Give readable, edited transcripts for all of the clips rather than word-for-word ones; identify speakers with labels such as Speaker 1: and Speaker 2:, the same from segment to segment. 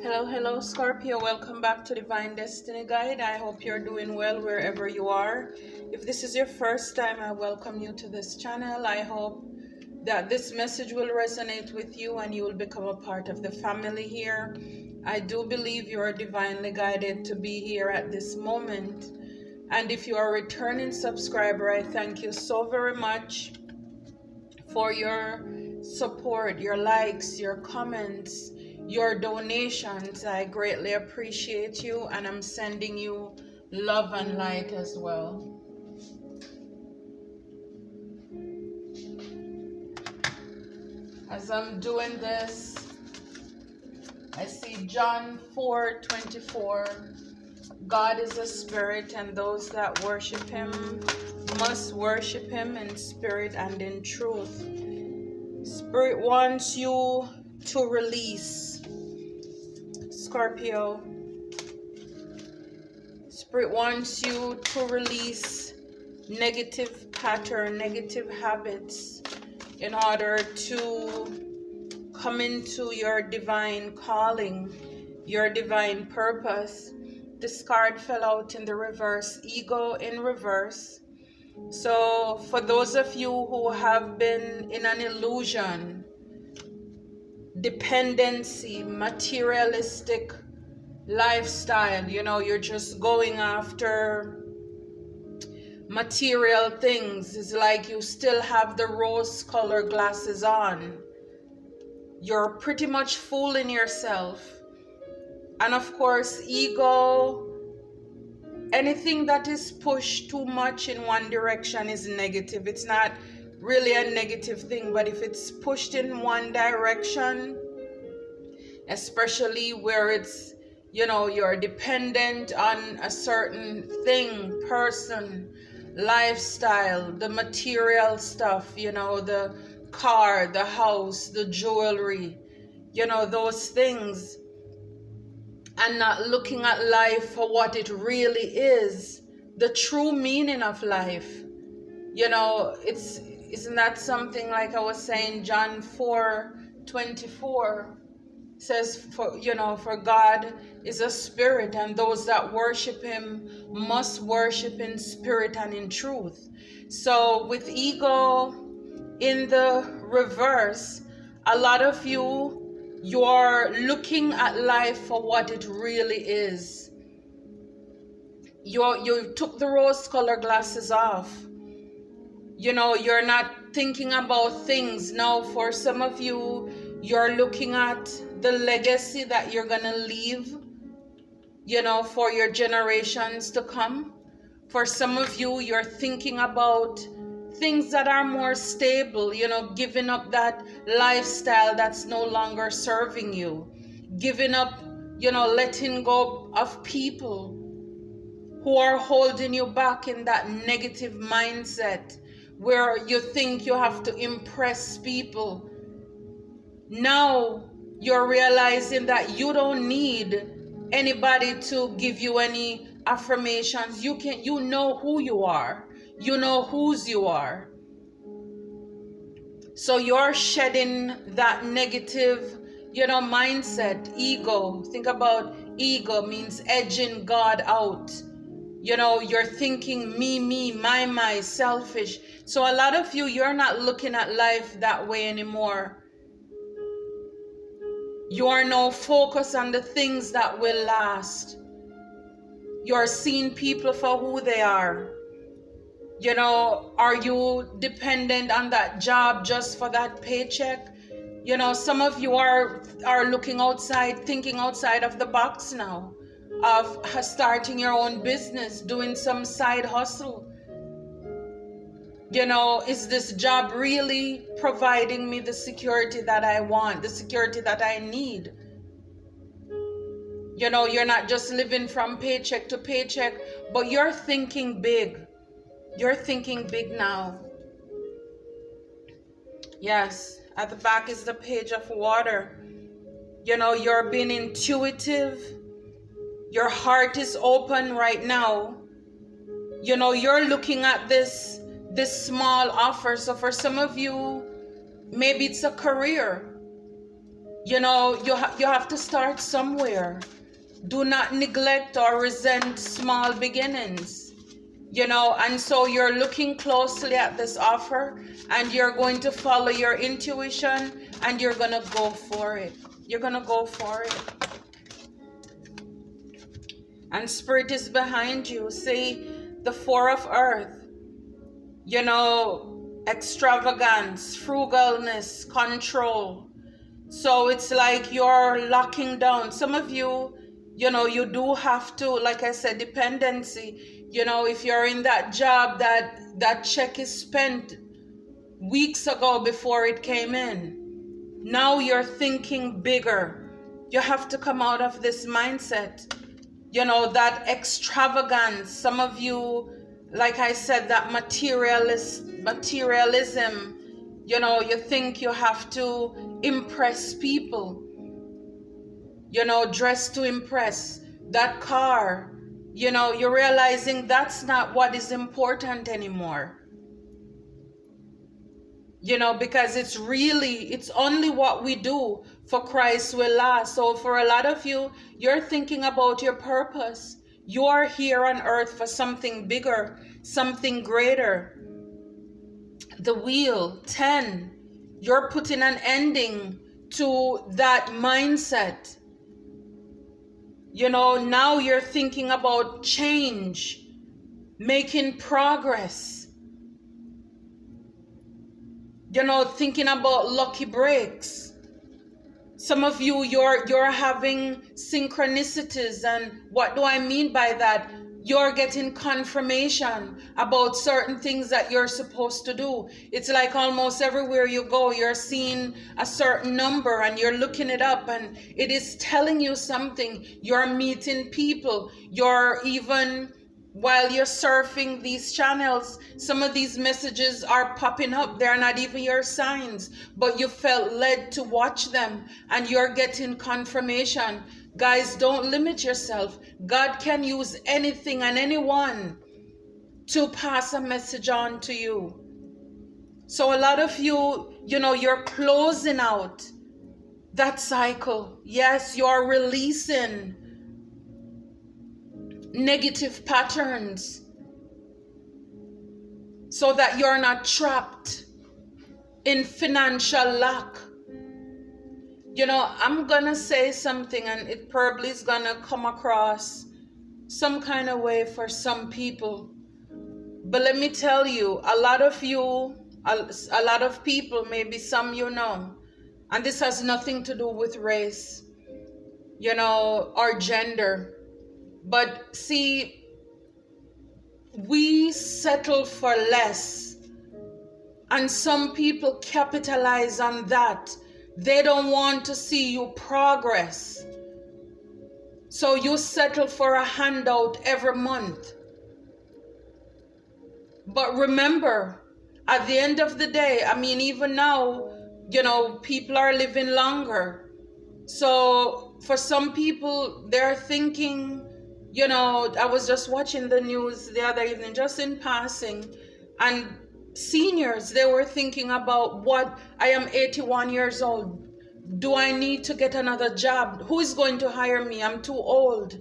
Speaker 1: Hello, Scorpio. Welcome back to Divine Destiny Guide. I hope you're doing well wherever you are. If this is your first time, I welcome you to this channel. I hope that this message will resonate with you and you will become a part of the family here. I do believe you are divinely guided to be here at this moment. And if you are a returning subscriber, I thank you so very much for your support, your likes, your comments, your donations. I greatly appreciate you, and I'm sending you love and light as well. As I'm doing this, I see John 4:24. God is a spirit, and those that worship him must worship him in spirit and in truth. Spirit wants you to release, Scorpio. Spirit wants you to release negative pattern, negative habits in order to come into your divine calling, your divine purpose. This card fell out in the reverse, ego in reverse. So for those of you who have been in an illusion, dependency, materialistic lifestyle, you're just going after material things. It's like you still have the rose-colored glasses on. You're pretty much fooling yourself. And of course, ego, anything that is pushed too much in one direction is negative. It's not really a negative thing, but if it's pushed in one direction, especially where it's, you're dependent on a certain thing, person, lifestyle, the material stuff, the car, the house, the jewelry, those things, and not looking at life for what it really is, the true meaning of life. Isn't that something like I was saying, John 4:24 says, for God is a spirit, and those that worship him must worship in spirit and in truth. So with ego in the reverse, a lot of you're looking at life for what it really is. You took the rose-colored glasses off. You're not thinking about things. Now, for some of you, you're looking at the legacy that you're going to leave, for your generations to come. For some of you, you're thinking about things that are more stable, giving up that lifestyle that's no longer serving you, giving up, letting go of people who are holding you back in that negative mindset where you think you have to impress people. Now you're realizing that you don't need anybody to give you any affirmations. You know who you are. You know whose you are. So you're shedding that negative, mindset, ego. Think about ego means edging God out. You're thinking me, my, selfish. So a lot of you're not looking at life that way anymore. You are now focused on the things that will last. You're seeing people for who they are. Are you dependent on that job just for that paycheck? Some of you are looking outside, thinking outside of the box now, of starting your own business, doing some side hustle. Is this job really providing me the security that I want, the security that I need? You're not just living from paycheck to paycheck, but you're thinking big. You're thinking big now. Yes, at the back is the Page of Water. You're being intuitive. Your heart is open right now. You're looking at this small offer. So for some of you, maybe it's a career. You know, you have to start somewhere. Do not neglect or resent small beginnings. You know, and so you're looking closely at this offer and you're going to follow your intuition and you're going to go for it. You're going to go for it. And Spirit is behind you. See, the Four of Earth, you know, extravagance, frugalness, control. So it's like you're locking down. Some of you, you know, you do have to, like I said, dependency. You know, if you're in that job that check is spent weeks ago before it came in, now you're thinking bigger. You have to come out of this mindset. You know, that extravagance. Some of you, like I said, that materialism, you know, you think you have to impress people, you know, dress to impress. That car, you know, you're realizing that's not what is important anymore. You know, because it's only what we do for Christ will last. So for a lot of you, you're thinking about your purpose. You are here on earth for something bigger, something greater. The wheel, 10, you're putting an ending to that mindset. You know, now you're thinking about change, making progress. You know, thinking about lucky breaks. Some of you, you're having synchronicities. And what do I mean by that? You're getting confirmation about certain things that you're supposed to do. It's like almost everywhere you go, you're seeing a certain number and you're looking it up and it is telling you something. You're meeting people. You're even, while you're surfing these channels, some of these messages are popping up. They're not even your signs, but you felt led to watch them and you're getting confirmation. Guys, don't limit yourself. God can use anything and anyone to pass a message on to you. So a lot of you, you know, you're closing out that cycle. Yes, you're releasing negative patterns so that you're not trapped in financial lack. You know, I'm gonna say something and it probably is gonna come across some kind of way for some people, but let me tell you, a lot of people, maybe some you know, and this has nothing to do with race, you know, or gender. But see, we settle for less, and some people capitalize on that. They don't want to see you progress. So you settle for a handout every month. But remember, at the end of the day, I mean, even now, you know, people are living longer. So for some people, they're thinking, you know, I was just watching the news the other evening, just in passing, and seniors, they were thinking about what, I am 81 years old. Do I need to get another job? Who is going to hire me? I'm too old.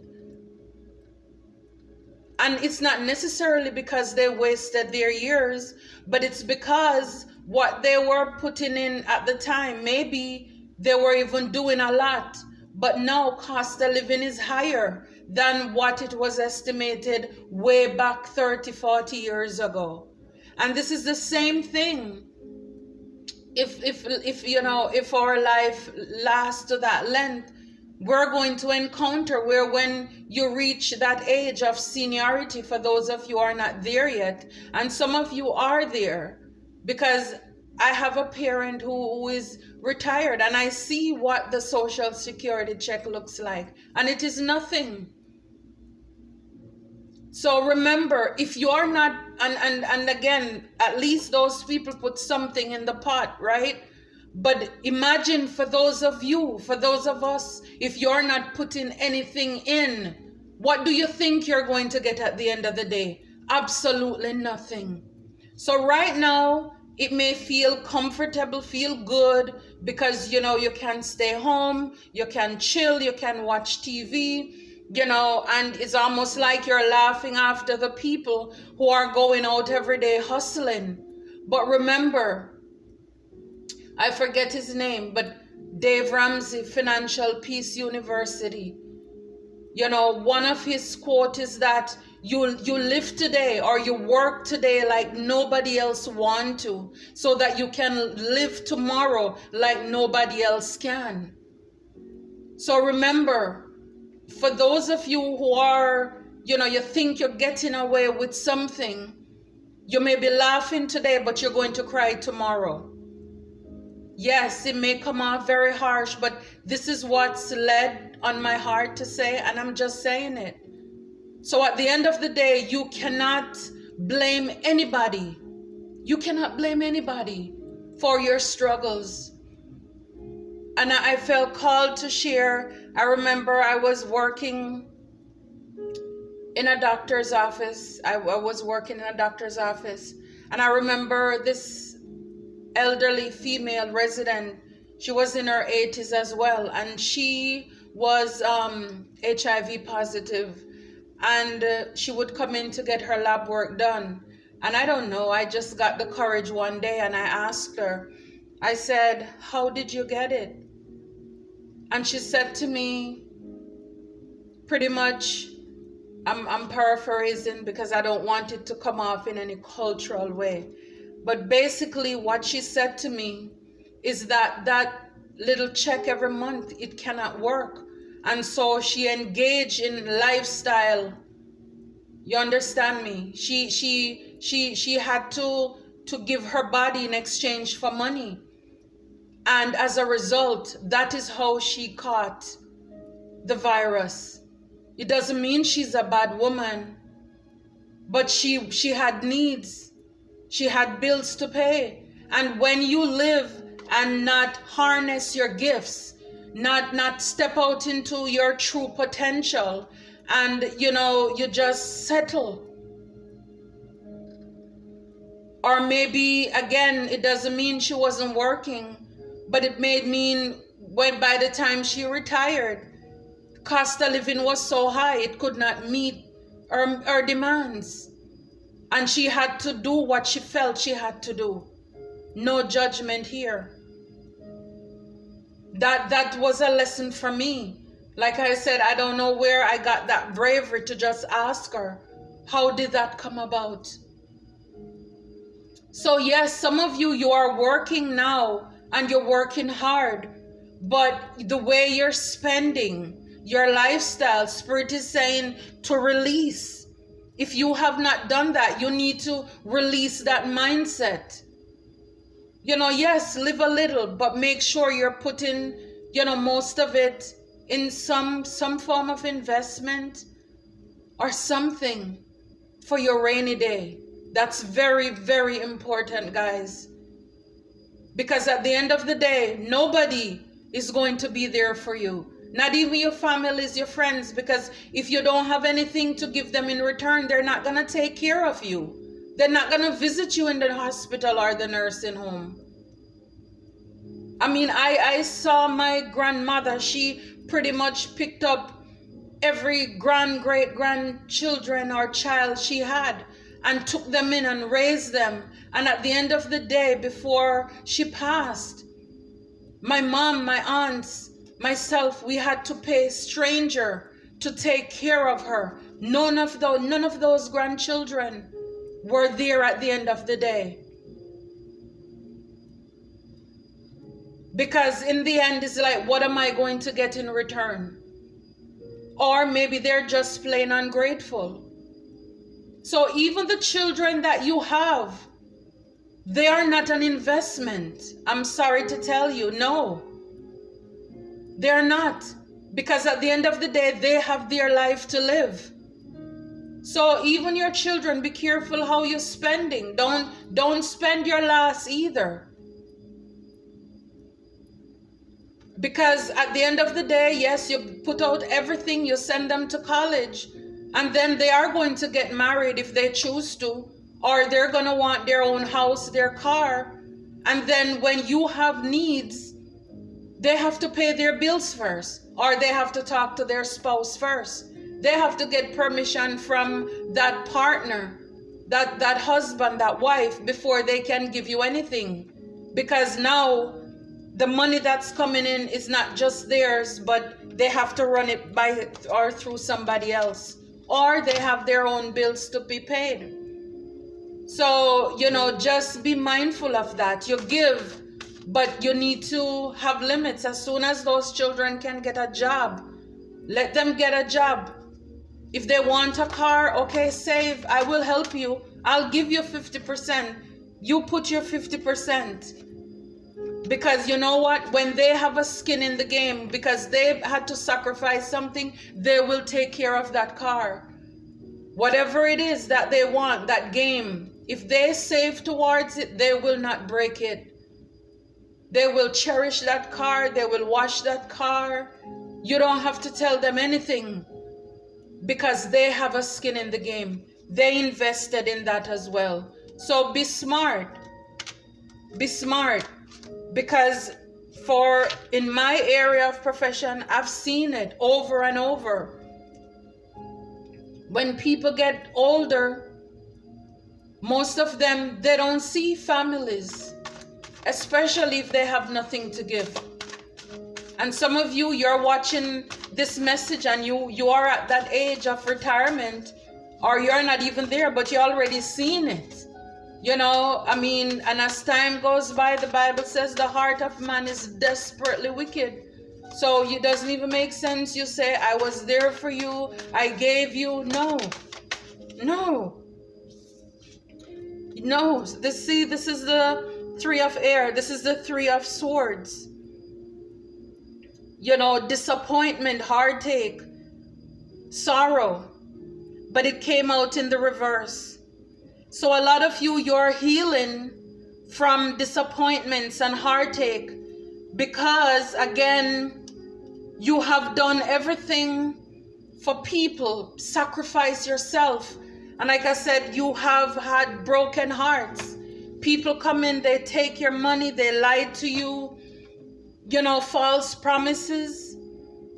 Speaker 1: And it's not necessarily because they wasted their years, but it's because what they were putting in at the time, maybe they were even doing a lot, but now cost of living is higher than what it was estimated way back 30, 40 years ago. And this is the same thing. If you know, if our life lasts to that length, we're going to encounter where when you reach that age of seniority, for those of you who are not there yet, and some of you are there, because I have a parent who is retired and I see what the Social Security check looks like, and it is nothing. So remember, if you're not, and again, at least those people put something in the pot, right? But imagine for those of you, for those of us, if you're not putting anything in, what do you think you're going to get at the end of the day? Absolutely nothing. So right now, It may feel comfortable, feel good, because, you know, you can stay home, you can chill, you can watch TV, you know, and it's almost like you're laughing after the people who are going out every day hustling. But remember, I forget his name, but Dave Ramsey, Financial Peace University, you know, one of his quotes is that you live today, or you work today like nobody else want to, so that you can live tomorrow like nobody else can. So remember, for those of you who are, you know, you think you're getting away with something, you may be laughing today, but you're going to cry tomorrow. Yes, it may come off very harsh, but this is what's led on my heart to say, and I'm just saying it. So at the end of the day, you cannot blame anybody. You cannot blame anybody for your struggles. And I felt called to share. I remember I was working in a doctor's office. I was working in a doctor's office. And I remember this elderly female resident. She was in her 80s as well. And she was HIV positive. And she would come in to get her lab work done. And I don't know, I just got the courage one day and I asked her, I said, how did you get it? And she said to me, pretty much, I'm paraphrasing because I don't want it to come off in any cultural way. But basically what she said to me is that that little check every month, it cannot work. And so she engaged in lifestyle. You understand me? She had to give her body in exchange for money. And as a result, that is how she caught the virus. It doesn't mean she's a bad woman, but she had needs. She had bills to pay. And when you live and not harness your gifts, not step out into your true potential, and you know, you just settle. Or maybe again, it doesn't mean she wasn't working, but it may mean when by the time she retired, cost of living was so high it could not meet her demands, and she had to do what she felt she had to do. No judgment here. That was a lesson for me. Like I said, I don't know where I got that bravery to just ask her, how did that come about? So yes, some of you are working now and you're working hard, but the way you're spending your lifestyle, Spirit is saying to release. If you have not done that, you need to release that mindset. You know, yes, live a little, but make sure you're putting, you know, most of it in some form of investment or something for your rainy day. That's very, very important, guys. Because at the end of the day, nobody is going to be there for you. Not even your families, your friends, because if you don't have anything to give them in return, they're not going to take care of you. They're not going to visit you in the hospital or the nursing home. I mean, I saw my grandmother. She pretty much picked up every great-grandchildren or child she had and took them in and raised them. And at the end of the day, before she passed, my mom, my aunts, myself, we had to pay a stranger to take care of her. None of those grandchildren were there at the end of the day. Because in the end, it's like, what am I going to get in return? Or maybe they're just plain ungrateful. So even the children that you have, they are not an investment. I'm sorry to tell you, no. They're not. Because at the end of the day, they have their life to live. So even your children, be careful how you're spending. Don't spend your last either. Because at the end of the day, yes, you put out everything, you send them to college, and then they are going to get married if they choose to, or they're going to want their own house, their car. And then when you have needs, they have to pay their bills first, or they have to talk to their spouse first. They have to get permission from that partner, that husband, that wife, before they can give you anything. Because now the money that's coming in is not just theirs, but they have to run it by or through somebody else, or they have their own bills to be paid. So, just be mindful of that. You give, but you need to have limits. As soon as those children can get a job, let them get a job. If they want a car, okay, save. I will help you. I'll give you 50%. You put your 50%. Because you know what? When they have a skin in the game, because they've had to sacrifice something, they will take care of that car. Whatever it is that they want, that game, if they save towards it, they will not break it. They will cherish that car. They will wash that car. You don't have to tell them anything, because they have a skin in the game. They invested in that as well. So be smart. Be smart. Because in my area of profession, I've seen it over and over. When people get older, most of them, they don't see families, especially if they have nothing to give. And some of you, you're watching this message and you are at that age of retirement, or you're not even there, but you're already seeing it. And as time goes by, the Bible says the heart of man is desperately wicked. So it doesn't even make sense you say, I was there for you, I gave you. No. This is the 3 of air. This is the 3 of swords. Disappointment, heartache, sorrow. But it came out in the reverse. So a lot of you're healing from disappointments and heartache, because again, you have done everything for people, sacrifice yourself. And like I said, you have had broken hearts. People come in, they take your money, they lie to you, false promises.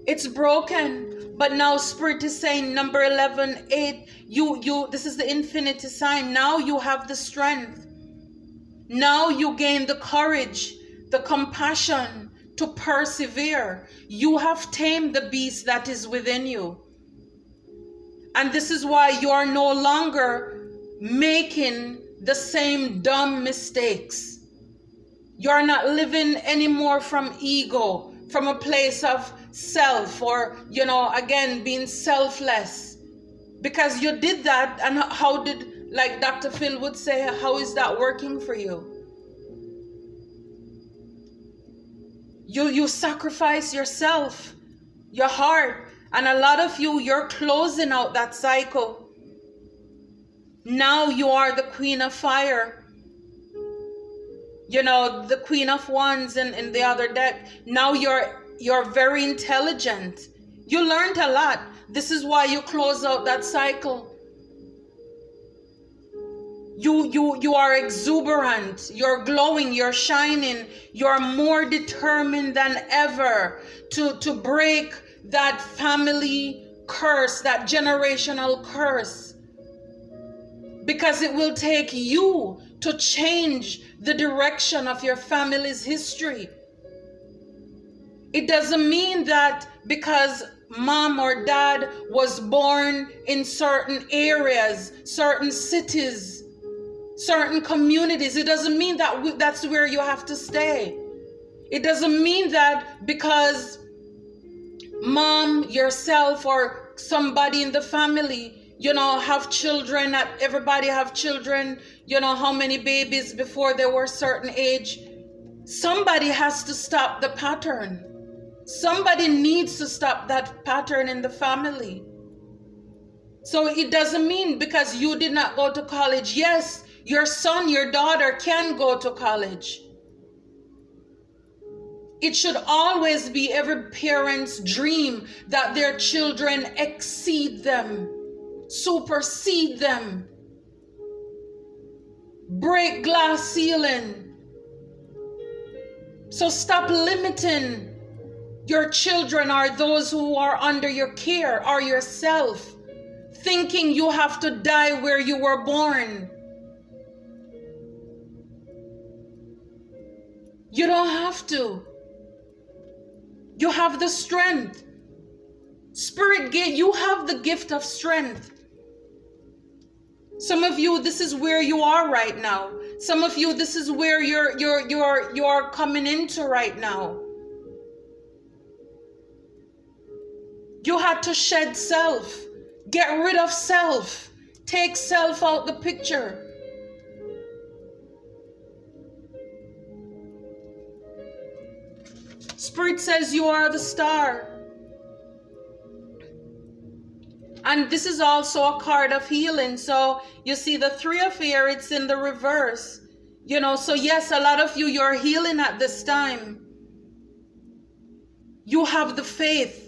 Speaker 1: It's broken. But now Spirit is saying, number 11, 8, this is the infinity sign. Now you have the strength. Now you gain the courage, the compassion to persevere. You have tamed the beast that is within you. And this is why you are no longer making the same dumb mistakes. You're not living anymore from ego, from a place of self, or again, being selfless, because you did that. And how did, like Dr. Phil would say, how is that working for you? You sacrifice yourself, your heart, and a lot of you're closing out that cycle. Now you are the Queen of Fire, the Queen of Wands in the other deck. Now you're very intelligent. You learned a lot. This is why you close out that cycle. You are exuberant. You're glowing. You're shining. You're more determined than ever to break that family curse, that generational curse. Because it will take you to change the direction of your family's history. It doesn't mean that because mom or dad was born in certain areas, certain cities, certain communities, it doesn't mean that that's where you have to stay. It doesn't mean that because mom, yourself, or somebody in the family, have children, not everybody have children, how many babies before they were a certain age. Somebody has to stop the pattern. Somebody needs to stop that pattern in the family. So it doesn't mean because you did not go to college. Yes, your son, your daughter can go to college. It should always be every parent's dream that their children exceed them, supersede them. break glass ceiling. So stop limiting your children or those who are under your care or yourself, thinking you have to die where you were born. You don't have to. You have the strength. Spirit gate, you have the gift of strength. Some of you, this is where you are right now. Some of you, this is where you're coming into right now. You had to shed self. Get rid of self. Take self out the picture. Spirit says you are the star. And this is also a card of healing. So you see the 3 of here, it's in the reverse. You know, so yes, a lot of you, you're healing at this time. You have the faith.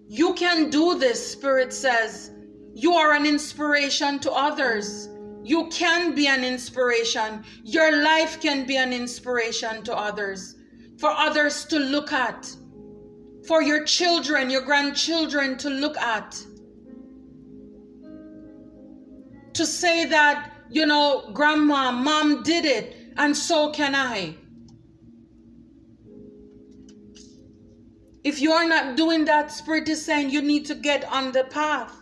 Speaker 1: You can do this, Spirit says. You are an inspiration to others. You can be an inspiration. Your life can be an inspiration to others. For others to look at. For your children, your grandchildren to look at. To say that, you know, grandma, mom did it, and so can I. If you are not doing that, Spirit is saying you need to get on the path.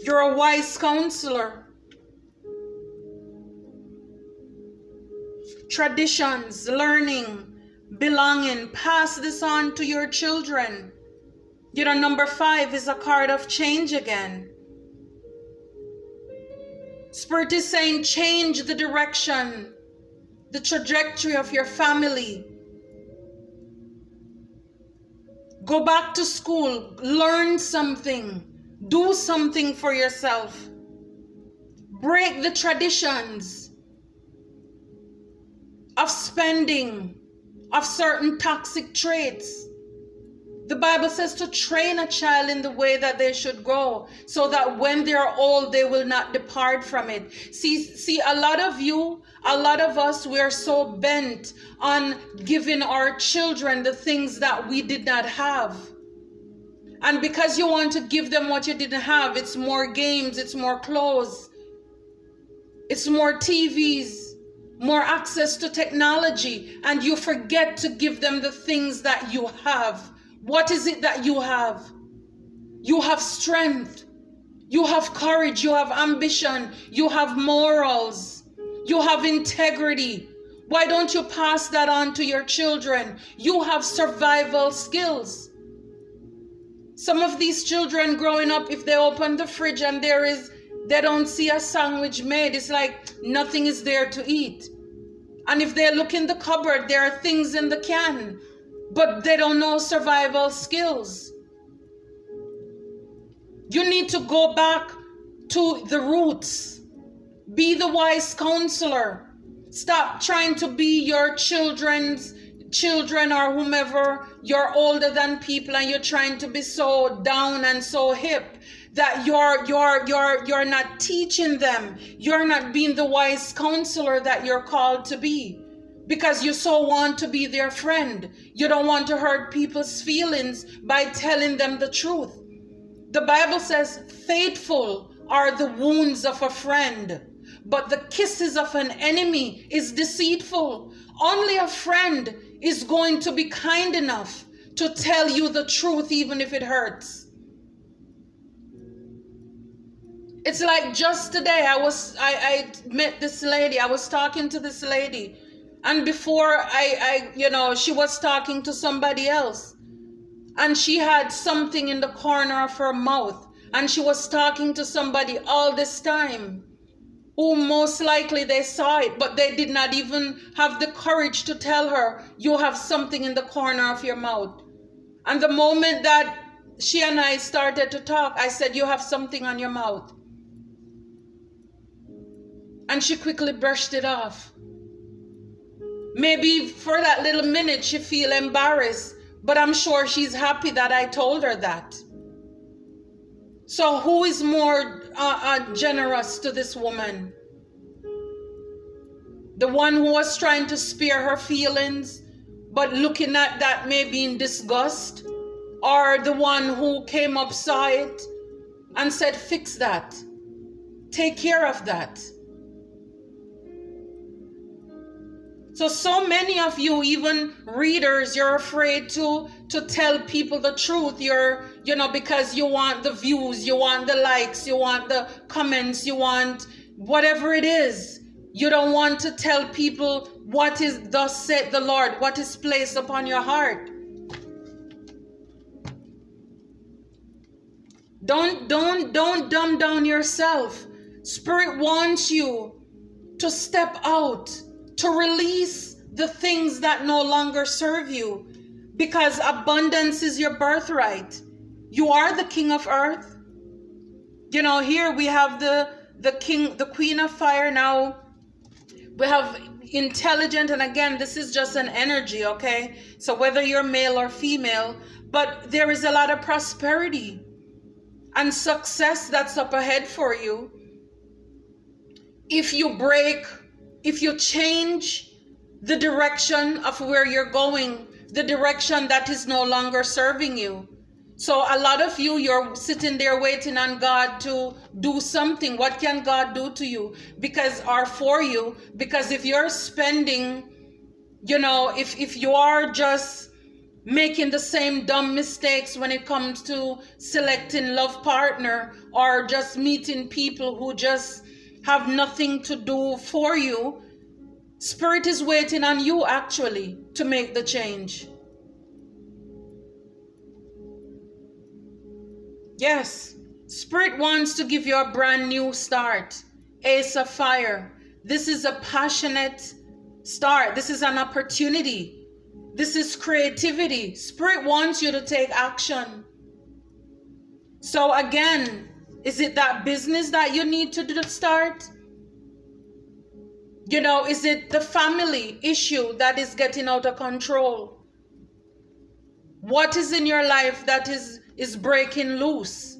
Speaker 1: You're a wise counselor. Traditions, learning, belonging, pass this on to your children. You know, number 5 is a card of change again. Spirit is saying change the direction, the trajectory of your family. Go back to school, learn something, do something for yourself. Break the traditions of spending, of certain toxic traits. The Bible says to train a child in the way that they should go, so that when they are old, they will not depart from it. See, a lot of you, a lot of us, we are so bent on giving our children the things that we did not have. And because you want to give them what you didn't have, it's more games, it's more clothes, it's more TVs, more access to technology, and you forget to give them the things that you have. What is it that you have? You have strength. You have courage. You have ambition. You have morals. You have integrity. Why don't you pass that on to your children? You have survival skills. Some of these children growing up, if they open the fridge and they don't see a sandwich made, it's like nothing is there to eat. And if they look in the cupboard, there are things in the can, but they don't know survival skills. You need to go back to the roots. Be the wise counselor. Stop trying to be your children's children or whomever. You're older than people and you're trying to be so down and so hip that you're not teaching them. You're not being the wise counselor that you're called to be. Because you so want to be their friend. You don't want to hurt people's feelings by telling them the truth. The Bible says, faithful are the wounds of a friend, but the kisses of an enemy is deceitful. Only a friend is going to be kind enough to tell you the truth, even if it hurts. It's like just today, I met this lady. I was talking to this lady. And before she was talking to somebody else, and she had something in the corner of her mouth, and she was talking to somebody all this time who most likely they saw it, but they did not even have the courage to tell her, you have something in the corner of your mouth. And the moment that she and I started to talk, I said, you have something on your mouth. And she quickly brushed it off. Maybe for that little minute she feel embarrassed, but I'm sure she's happy that I told her that. So who is more generous to this woman? The one who was trying to spare her feelings, but looking at that maybe in disgust, or the one who came up, saw it, and said, fix that. Take care of that. So many of you, even readers, you're afraid to tell people the truth. Because you want the views, you want the likes, you want the comments, you want whatever it is. You don't want to tell people what is thus said the Lord, what is placed upon your heart. Don't dumb down yourself. Spirit wants you to step out, to release the things that no longer serve you, because abundance is your birthright. You are the king of earth. Here we have the king, the queen of fire. Now we have intelligent, and again, this is just an energy, okay? So whether you're male or female, but there is a lot of prosperity and success that's up ahead for you. If you change the direction of where you're going, the direction that is no longer serving you. So a lot of you, you're sitting there waiting on God to do something. What can God do to you? Or for you? Because if you're spending, if you are just making the same dumb mistakes when it comes to selecting love partner, or just meeting people who just have nothing to do for you, Spirit is waiting on you actually to make the change. Yes, Spirit wants to give you a brand new start. Ace of Fire. This is a passionate start. This is an opportunity. This is creativity. Spirit wants you to take action. So again, is it that business that you need to start? Is it the family issue that is getting out of control? What is in your life that is breaking loose?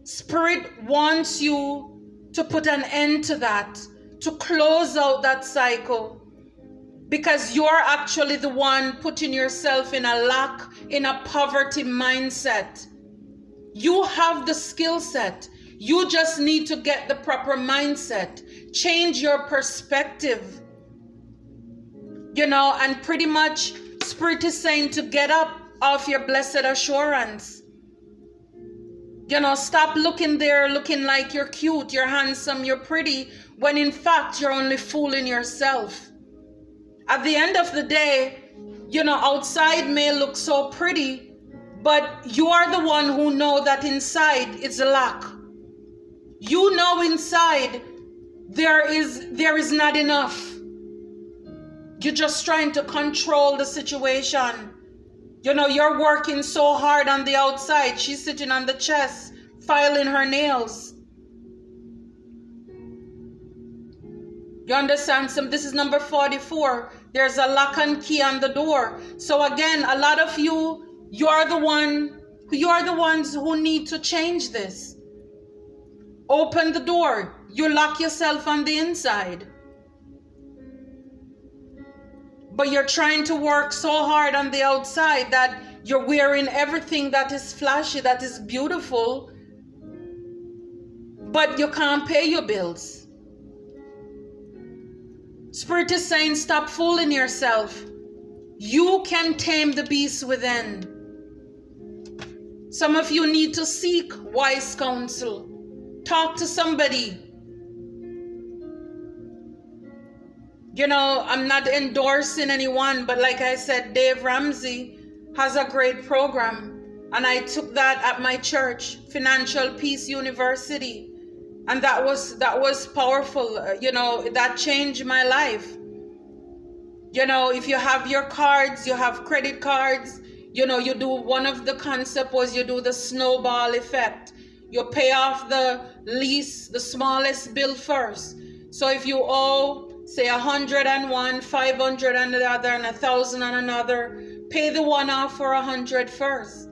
Speaker 1: Spirit wants you to put an end to that, to close out that cycle, because you're actually the one putting yourself in a lack, in a poverty mindset. You have the skill set. You just need to get the proper mindset. Change your perspective. And pretty much Spirit is saying to get up off your blessed assurance. Stop looking like you're cute, you're handsome, you're pretty, when in fact you're only fooling yourself. At the end of the day, outside may look so pretty, but you are the one who know that inside it's a lack. You know inside there is not enough. You're just trying to control the situation. You're working so hard on the outside. She's sitting on the chest, filing her nails. You understand? This is number 44. There's a lock and key on the door. So again, a lot of you are the ones who need to change this. Open the door. You lock yourself on the inside. But you're trying to work so hard on the outside that you're wearing everything that is flashy, that is beautiful, but you can't pay your bills. Spirit is saying, stop fooling yourself. You can tame the beast within. Some of you need to seek wise counsel. Talk to somebody. I'm not endorsing anyone, but like I said, Dave Ramsey has a great program. And I took that at my church, Financial Peace University. And that was powerful. That changed my life. If you have your cards, you have credit cards, you do, one of the concept was you do the snowball effect. You pay off the least, the smallest bill first. So if you owe, say 100 on one, 500 on the other, and 1,000 on another, pay the one off for 100 first.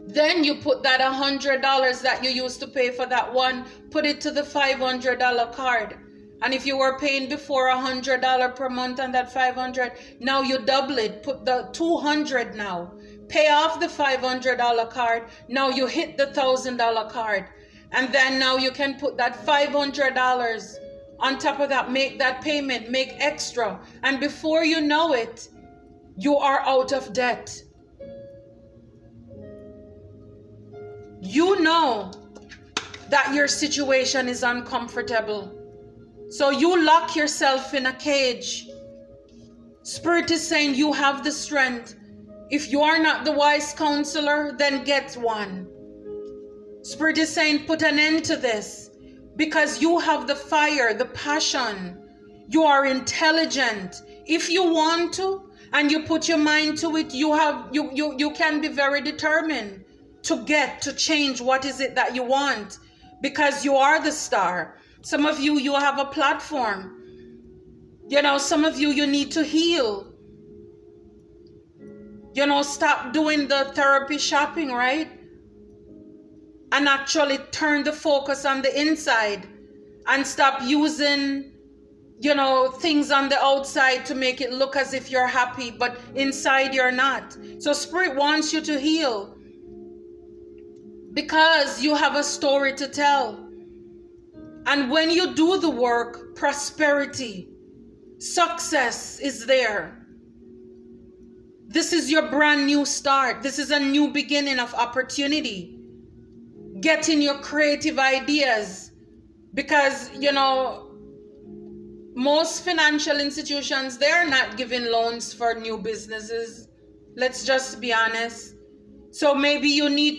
Speaker 1: Then you put that $100 that you used to pay for that one, put it to the $500 card. And if you were paying before $100 per month and that 500, now you double it, put the 200 now. Pay off the $500 card. Now you hit the $1,000 card. And then now you can put that $500 on top of that, make that payment, make extra. And before you know it, you are out of debt. You know that your situation is uncomfortable. So you lock yourself in a cage. Spirit is saying you have the strength. If you are not the wise counselor, then get one. Spirit is saying put an end to this, because you have the fire, the passion. You are intelligent. If you want to and you put your mind to it, you can be very determined to change what is it that you want, because you are the star. Some of you, you have a platform. You know, some of you, you need to heal. You know, stop doing the therapy shopping, right? And actually turn the focus on the inside and stop using, you know, things on the outside to make it look as if you're happy, but inside you're not. So Spirit wants you to heal because you have a story to tell. And when you do the work, prosperity, success is there. This is your brand new start. This is a new beginning of opportunity. Get in your creative ideas, because, you know, most financial institutions, they're not giving loans for new businesses. Let's just be honest. So maybe you need